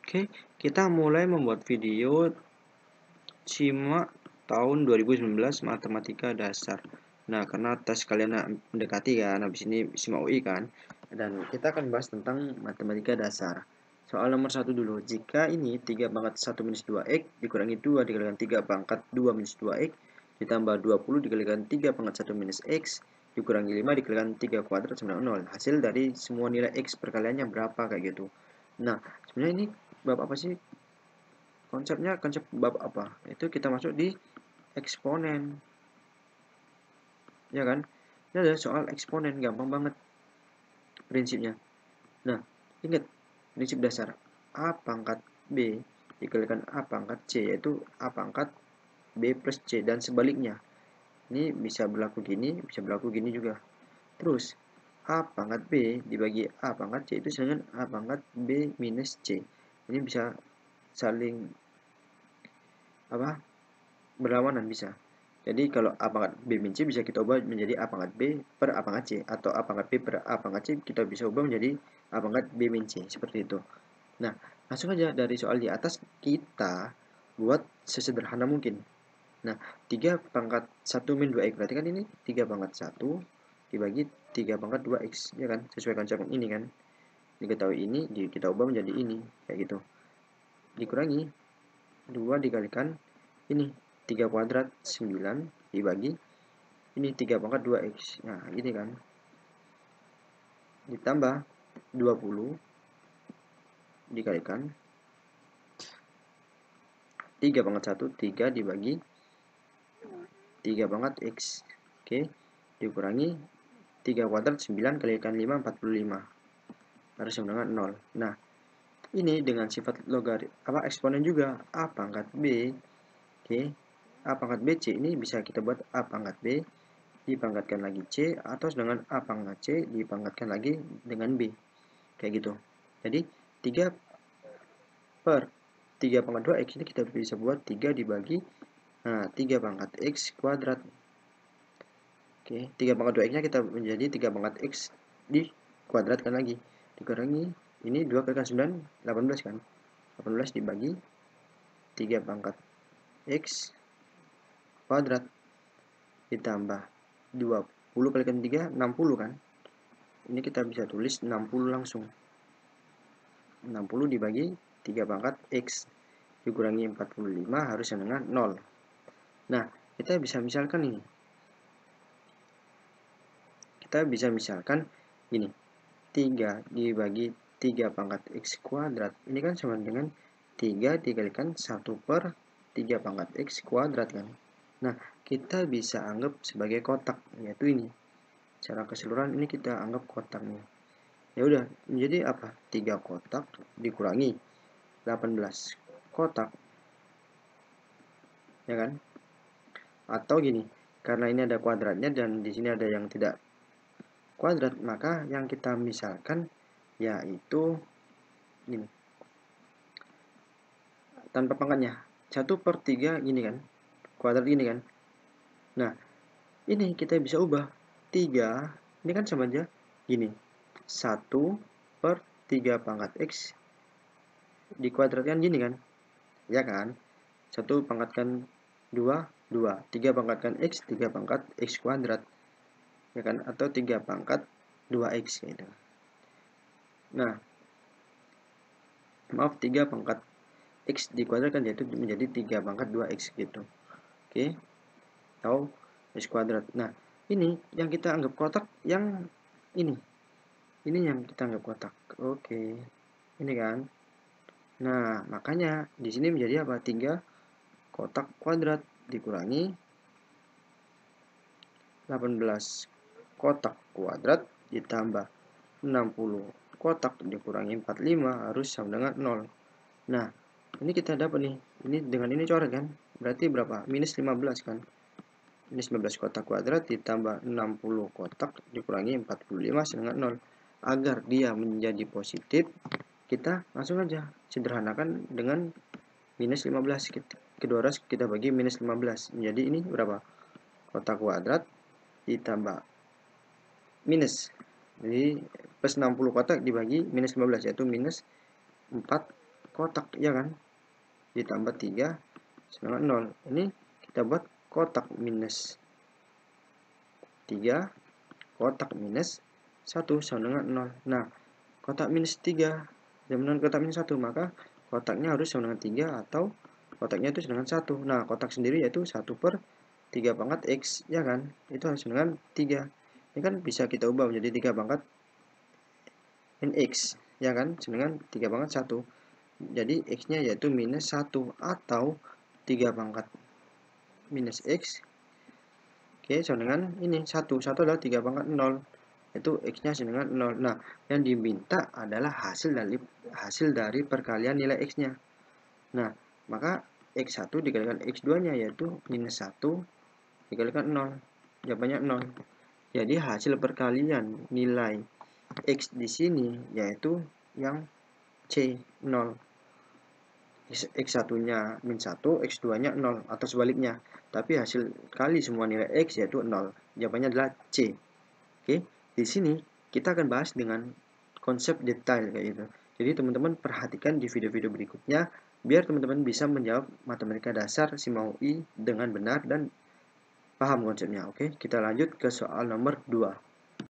Oke, kita mulai membuat video simak tahun 2019 matematika dasar. Nah, karena tes kalian mendekati kan, habis ini simak UI kan. Dan kita akan bahas tentang matematika dasar. Soal nomor 1 dulu. Jika ini 3 pangkat 1 minus 2x dikurangi 2 dikalikan 3 pangkat 2 minus 2x ditambah 20 dikalikan 3 pangkat 1 minus x dikurangi 5 dikalikan 3 kuadrat sama dengan 0. Hasil dari semua nilai x perkaliannya berapa kayak gitu. Nah, sebenarnya ini bab apa sih? Konsepnya konsep bab apa? Itu kita masuk di eksponen. Ya kan? Ini adalah soal eksponen, gampang banget prinsipnya. Nah, ingat prinsip dasar A pangkat B dikalikan A pangkat C, yaitu A pangkat B plus C, dan sebaliknya. Ini bisa berlaku gini, bisa berlaku gini juga. Terus, A pangkat B dibagi A pangkat C itu sama dengan A pangkat B minus C. Ini bisa saling berlawanan bisa. Jadi kalau A pangkat B min C bisa kita ubah menjadi A pangkat B per A pangkat C, atau A pangkat B per A pangkat C kita bisa ubah menjadi A pangkat B min C, seperti itu. Nah, langsung aja dari soal di atas kita buat sesederhana mungkin. Nah, 3 pangkat 1 min 2x, berarti kan ini 3 pangkat 1 dibagi 3 pangkat 2x, ya kan? Sesuai konsep ini kan. Diketahui ini, kita ubah menjadi ini, kayak gitu. Dikurangi 2 dikalikan ini 3 kuadrat 9 dibagi ini 3 pangkat 2x. Nah, ini kan. Ditambah 20 dikalikan 3 pangkat 1, 3 dibagi 3 pangkat x. Oke, dikurangi 3 kuadrat 9 kalikan 5, 45. Harus sama dengan 0. Nah, ini dengan sifat logarit eksponen juga. A pangkat B. Oke, A pangkat B C ini bisa kita buat A pangkat B dipangkatkan lagi C, atau dengan A pangkat C dipangkatkan lagi dengan B, kayak gitu. Jadi 3 per 3 pangkat 2x ini kita bisa buat 3 dibagi 3 pangkat x kuadrat. Oke, 3 pangkat 2x nya kita menjadi 3 pangkat x dikuadratkan lagi, dikurangi ini 2 kali 9 18 kan, 18 dibagi 3 pangkat x kuadrat ditambah 20 kalikan 3 60 kan. Ini kita bisa tulis 60 langsung. 60 dibagi 3 pangkat x dikurangi 45 harus sama dengan 0. Nah, kita bisa misalkan ini. Kita bisa misalkan ini. 3 dibagi 3 pangkat x kuadrat. Ini kan sama dengan 3 dikalikan 1 per 3 pangkat x kuadrat kan. Nah, kita bisa anggap sebagai kotak, yaitu ini. Secara keseluruhan ini kita anggap kotaknya. Ya udah, menjadi apa? 3 kotak dikurangi 18 kotak. Ya kan? Atau gini, karena ini ada kuadratnya dan di sini ada yang tidak kuadrat, maka yang kita misalkan yaitu ini. Tanpa pangkatnya. 1/3 gini kan. Kuadrat gini kan. Nah, ini kita bisa ubah 3, ini kan sama aja gini. 1/3 pangkat x dikuadratkan gini kan. Ya kan? 1 pangkatkan 2, 2. 3 pangkatkan x, 3 pangkat x kuadrat. Ya kan? Atau 3 pangkat 2x gitu. Nah, maaf, 3 pangkat x dikuadratkan, yaitu menjadi 3 pangkat 2x gitu. Oke. Atau x kuadrat. Nah, ini yang kita anggap kotak yang ini. Ini yang kita anggap kotak. Oke. Ini kan. Nah, makanya di sini menjadi apa? 3 kotak kuadrat dikurangi 18 kotak kuadrat ditambah 60 kotak dikurangi 45 harus sama dengan 0. Nah, ini kita dapat nih. Ini dengan ini coret kan? Berarti berapa? Minus 15 kan? Minus 15 kotak kuadrat ditambah 60 kotak dikurangi 45 sama dengan 0. Agar dia menjadi positif, kita langsung aja sederhanakan dengan minus 15. Kedua ras kita bagi minus 15. Menjadi ini berapa? Kotak kuadrat ditambah minus. Jadi plus 60 kotak dibagi minus 15, yaitu minus 4 kotak, ya kan? Ditambah 3 sama dengan 0. Ini kita buat kotak minus 3, kotak minus 1 sama dengan 0. Nah, kotak minus 3 sama dengan kotak minus 1, maka kotaknya harus sama dengan 3 atau kotaknya itu sama dengan 1. Nah, kotak sendiri yaitu 1/3 pangkat X, ya kan? Itu harus dengan 3. Ini kan bisa kita ubah menjadi 3 pangkat X, ya kan? Sama dengan 3 pangkat 1. Jadi X-nya yaitu minus 1 atau 3 pangkat minus X. Oke, sama dengan ini 1. 1 adalah 3 pangkat 0. Itu X-nya sama dengan 0. Nah, yang diminta adalah hasil dari perkalian nilai X-nya. Nah, maka X1 dikalikan X2-nya yaitu minus 1 dikalikan 0. Jawabannya 0. Jadi hasil perkalian nilai X di sini yaitu yang C, 0. X1-nya min 1, X2-nya 0, atau sebaliknya. Tapi hasil kali semua nilai X yaitu 0. Jawabannya adalah C. Oke, di sini kita akan bahas dengan konsep detail kayak gitu. Jadi teman-teman perhatikan di video-video berikutnya biar teman-teman bisa menjawab matematika dasar SIMA UI dengan benar dan paham konsepnya. Oke, kita lanjut ke soal nomor 2.